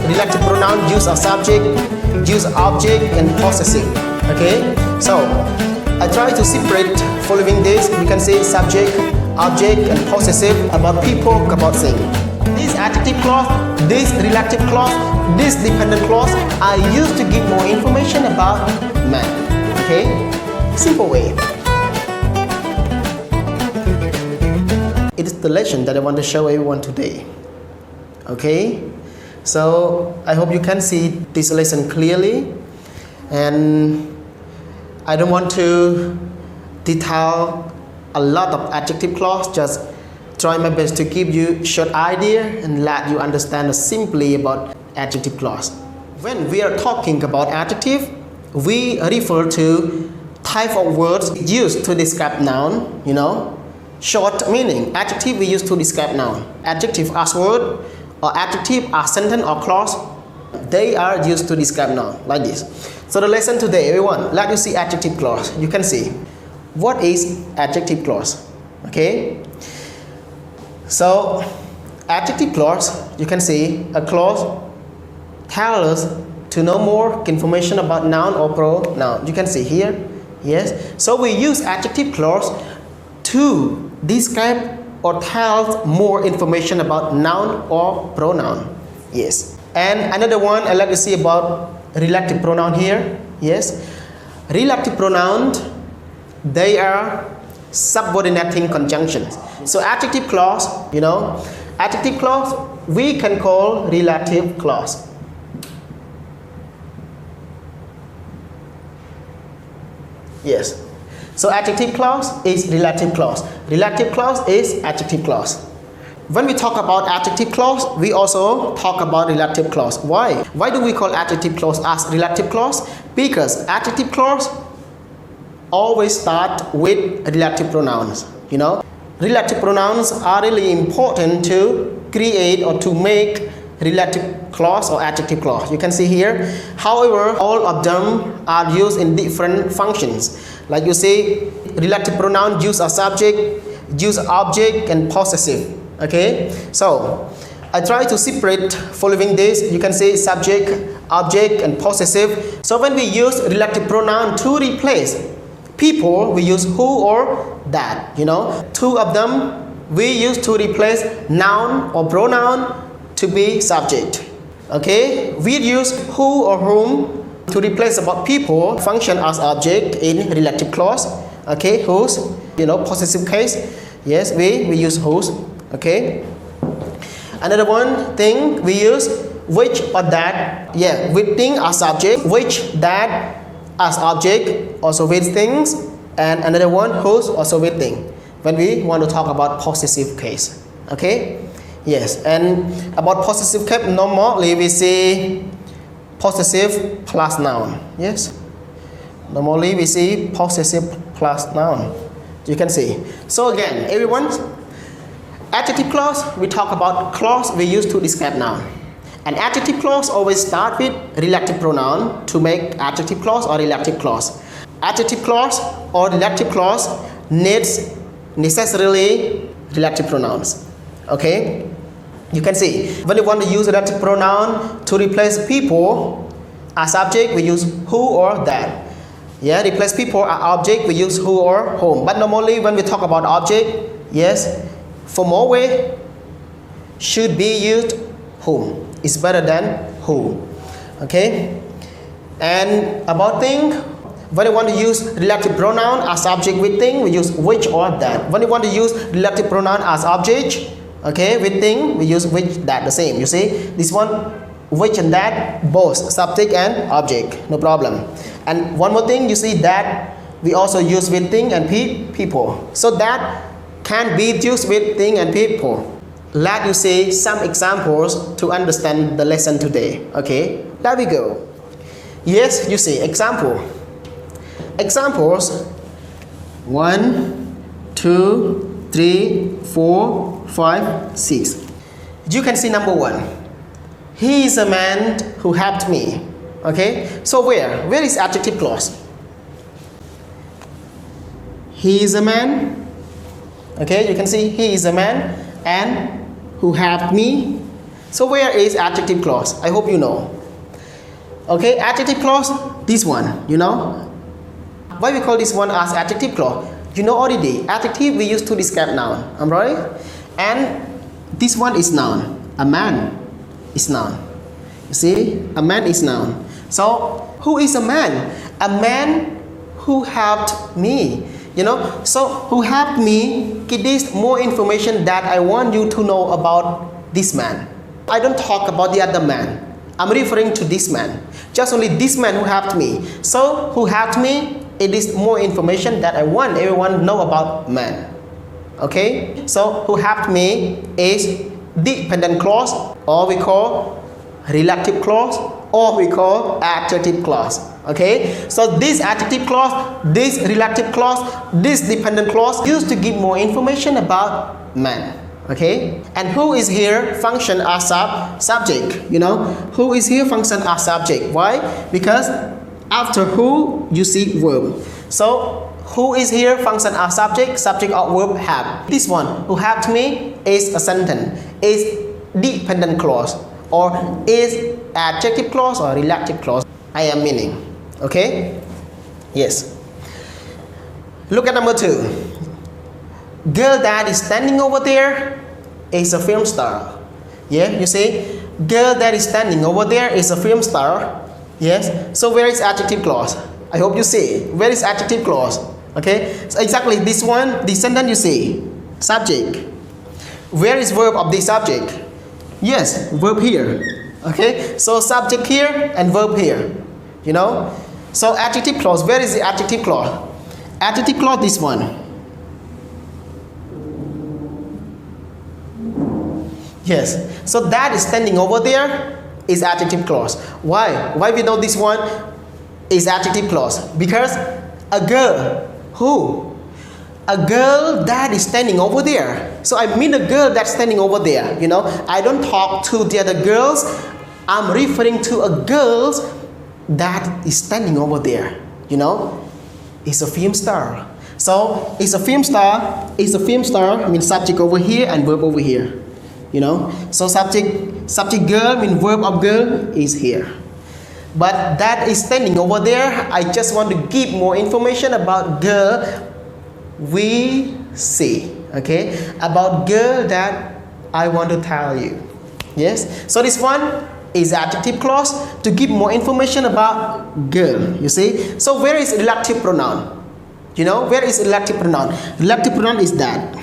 relative pronoun use a subject, use object, and possessive. Okay, so I try to separate following this. You can say subject, object, and possessive about people, about things. This adjective clause, this relative clause, this dependent clause are used to give more information about man. Okay, simple way. It is the lesson that I want to show everyone today. Okay, so I hope you can see this lesson clearly, and I don't want to detail a lot of adjective clause, just try my best to give you short idea and let you understand simply about adjective clause. When we are talking about adjective, we refer to type of words used to describe noun, short meaning. Adjective we use to describe noun. Adjective as word or adjective as sentence or clause, they are used to describe noun like this. So the lesson today, everyone, let you see adjective clause. You can see what is adjective clause. Okay, so adjective clause, you can see a clause tells us to know more information about noun or pronoun. You can see here. Yes, so we use adjective clause to describe or tell more information about noun or pronoun. Yes, and another one I like to see about relative pronoun here. Yes, relative pronouns, they are subordinating conjunctions. So adjective clause, adjective clause we can call relative clause. Yes, so adjective clause is relative clause. Relative clause is adjective clause. When we talk about adjective clause, we also talk about relative clause. Why? Why do we call adjective clause as relative clause? Because adjective clause always start with relative pronouns. Relative pronouns are really important to create or to make relative clause or adjective clause. You can see here. However, all of them are used in different functions. Like you see, relative pronoun use a subject, use object, and possessive. Okay, so I try to separate following this. You can say subject, object, and possessive. So when we use relative pronoun to replace people, we use who or that. Two of them we use to replace noun or pronoun to be subject. Okay, we use who or whom to replace about people, function as object in relative clause. Okay, whose, possessive case. Yes, we use whose. Okay, another one thing we use which or that. Yeah, with thing as subject, which, that as object, also with things, and another one whose, also with thing, when we want to talk about possessive case. Okay, yes, and about possessive case, normally we see possessive plus noun. Yes, normally we see possessive plus noun. You can see. So again, everyone, adjective clause, we talk about clause we use to describe noun. And adjective clause always start with relative pronoun to make adjective clause or relative clause. Adjective clause or relative clause needs necessarily relative pronouns. Okay, you can see when you want to use relative pronoun to replace people as subject, we use who or that. Yeah, replace people as object, we use who or whom. But normally when we talk about object, yes, for more way should be used whom. It's better than who. Okay, and about thing, when you want to use relative pronoun as object with thing, we use which or that. When you want to use relative pronoun as object, okay, with thing, we use which, that, the same. You see this one, which and that, both subject and object, no problem. And one more thing, you see that we also use with thing and people. So that can be used with thing and people. Let you see some examples to understand the lesson today. Okay, there we go. Yes, you see example. Examples 1, 2, 3, 4, 5, 6. You can see number 1. He is a man who helped me. Okay, so where is adjective clause? He is a man. Okay, you can see he is a man and who helped me. So where is adjective clause? I hope you know. Okay, adjective clause, this one, you know. Why we call this one as adjective clause? You know already, adjective we use to describe noun, am I right? And this one is noun. A man is noun. You see, a man is noun. So who is a man? A man who helped me. You know, so who helped me gives more information that I want you to know about this man. I don't talk about the other man. I'm referring to this man. Just only this man who helped me. So who helped me? It is more information that I want everyone to know about man. Okay? So who helped me is dependent clause, or we call relative clause, or we call adjective clause. Okay? So this adjective clause, this relative clause, this dependent clause used to give more information about man. Okay? And who is here function as subject. You know, who is here function as subject. Why? Because after who you see verb. So who is here function as subject, subject or verb have. This one who helped me is a sentence, is dependent clause, or is adjective clause or relative clause. I am meaning. Okay? Yes. Look at number 2. Girl that is standing over there is a film star. Yeah, you see, girl that is standing over there is a film star. Yes. So where is adjective clause? I hope you see. Where is adjective clause? Okay. So exactly this one, the sentence you see. Subject. Where is verb of the subject? Yes, verb here. Okay. So subject here and verb here. You know. So adjective clause. Where is the adjective clause? Adjective clause, this one. Yes. So that is standing over there is adjective clause. Why? Why we know this one is adjective clause? Because a girl who? A girl that is standing over there. So I mean a girl that's standing over there. You know, I don't talk to the other girls. I'm referring to a girl that is standing over there. You know, it's a film star. So it's a film star. It's a film star. I mean subject over here and verb over here. You know, so subject girl mean verb of girl is here, but that is standing over there. I just want to give more information about girl we see. Okay, about girl that I want to tell you. Yes, so this one is adjective clause to give more information about girl. You see, so where is relative pronoun? You know, where is relative pronoun? Relative pronoun is that,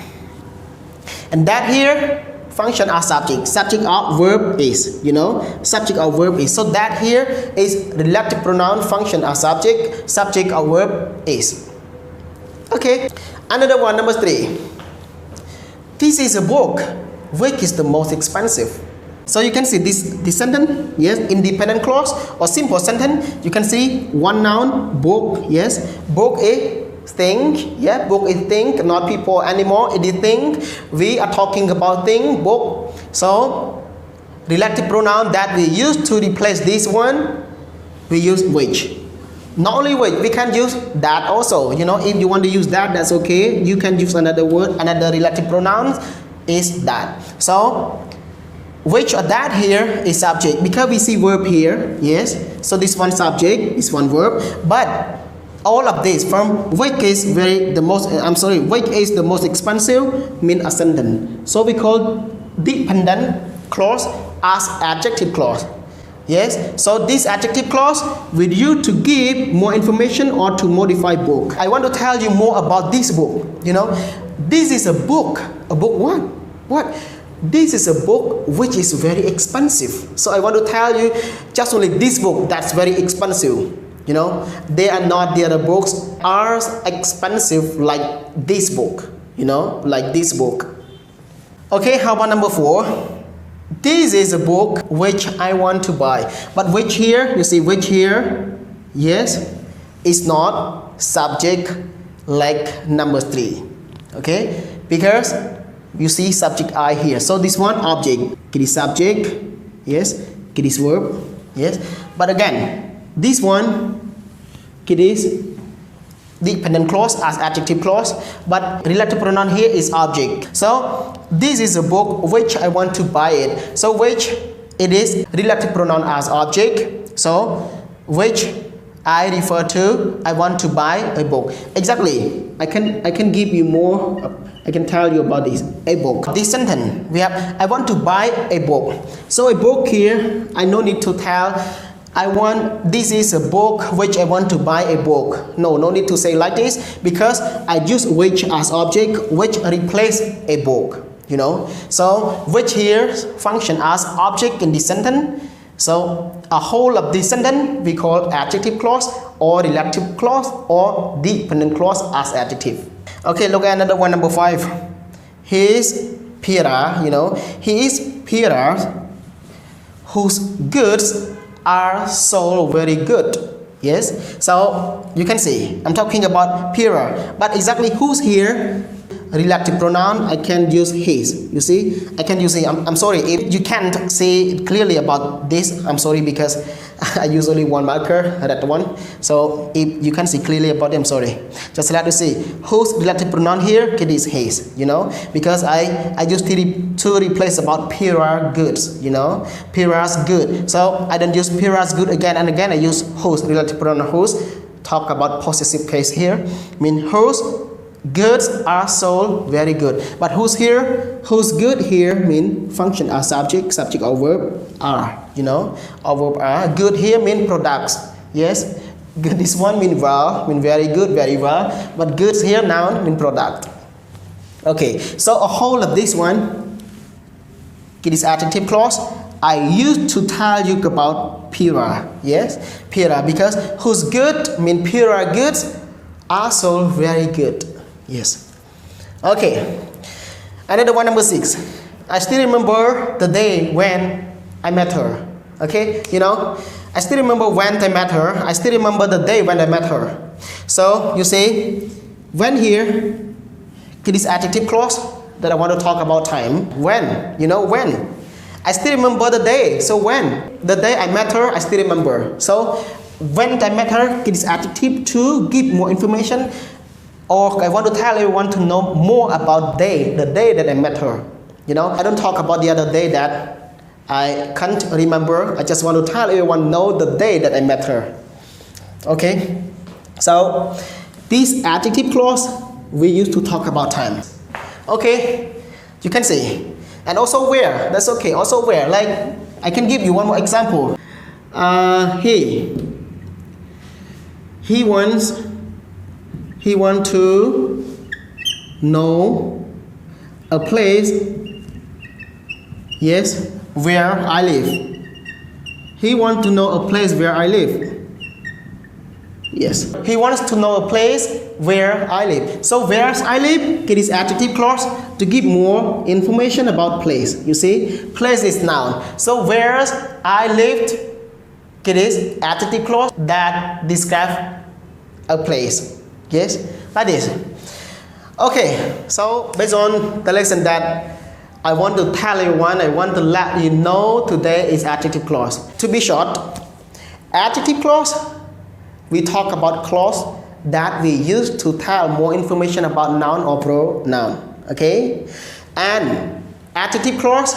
and that here function as subject. Subject or verb is, you know, subject or verb is. So that here is relative pronoun function as subject. Subject or verb is. Okay. Another one, number 3. This is a book. Which is the most expensive? So you can see this sentence. Yes, independent clause or simple sentence. You can see one noun, book. Yes, book is thing. Yeah, book is thing, not people anymore. It is thing. We are talking about thing, book. So relative pronoun that we use to replace this one, we use which. Not only which, we can use that also. You know, if you want to use that, that's okay. You can use another word, another relative pronoun is that. So which or that here is subject because we see verb here. Yes, so this one subject, this one verb, but all of this from which is which is the most expensive mean a sentence. So we call dependent clause as adjective clause. Yes, so this adjective clause with you to give more information or to modify book. I want to tell you more about this book. You know, this is a book. A book what? This is a book which is very expensive. So I want to tell you just only this book that's very expensive. You know, they are not the other books are expensive like this book. You know, like this book. Okay, how about number 4? This is a book which I want to buy. But which here, you see which here, yes, is not subject like number 3. Okay, because you see subject I here. So this one object, it is subject, yes, it is verb, yes. But again, this one, it is dependent clause as adjective clause, but relative pronoun here is object. So this is a book which I want to buy it. So which it is relative pronoun as object. So which I refer to, I want to buy a book. Exactly. I can give you more. I can tell you about this. A book. This sentence we have I want to buy a book. So a book here, I no need to tell this is a book which I want to buy a book. No need to say like this, because I use which as object, which replace a book, you know. So which here function as object in this sentence. So a whole of this sentence we call adjective clause or relative clause or dependent clause as adjective. Okay, look at another one, number 5. He is Peter, you know. He is Peter whose goods are sold very good. Yes, so you can see I'm talking about Peter, but exactly who's here? Relative pronoun, I can use his. You see, I can use it. I'm sorry if you can't see clearly about this. I'm sorry, because I use only one marker, that one. So if you can see clearly about it, I'm sorry. Just let us see whose relative pronoun here. It is his, you know, because I use to replace about Peter's goods, you know, Peter's good. So I don't use Peter's good again and again. I use whose relative pronoun whose. Talk about possessive case here. Mean whose goods are sold very good. But who's here? Who's good here mean function as subject or verb are, you know, or verb are. Good here mean products. Yes, good, this one mean well, mean very good, very well. But goods here noun mean product. Okay, so a whole of this one, it is adjective clause. I used to tell you about Peter. Yes, Peter, because whose good mean Peter goods are sold very good. Yes. Okay. Another one, number 6. I still remember the day when I met her. Okay. You know, I still remember when I met her. I still remember the day when I met her. So you see, when here, it is adjective clause that I want to talk about time. When, you know, when. I still remember the day. So when the day I met her, I still remember. So when I met her, it is adjective to give more information. Or I want to tell everyone to know more about the day that I met her. You know, I don't talk about the other day that I can't remember. I just want to tell everyone know the day that I met her. Okay, so this adjective clause we use to talk about time. Okay, you can see. And also where, that's okay. Also where, like I can give you one more example. He wants to know a place, yes, where I live. He wants to know a place where I live. Yes, he wants to know a place where I live. So where I live, it is adjective clause to give more information about place. You see, place is noun. So where I lived, it is adjective clause that describes a place. Yes, like this. Okay, so based on the lesson that I want to tell everyone, I want to let you know today is adjective clause. To be short, adjective clause, we talk about clause that we use to tell more information about noun or pronoun. Okay, and adjective clause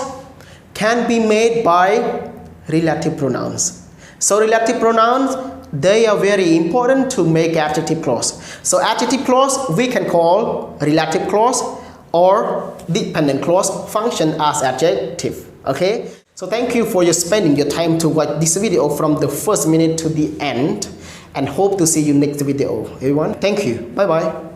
can be made by relative pronouns. So relative pronouns, they are very important to make adjective clause. So adjective clause we can call relative clause or dependent clause function as adjective. Okay, so thank you for spending your time to watch this video from the first minute to the end, and hope to see you next video, everyone. Thank you. Bye bye.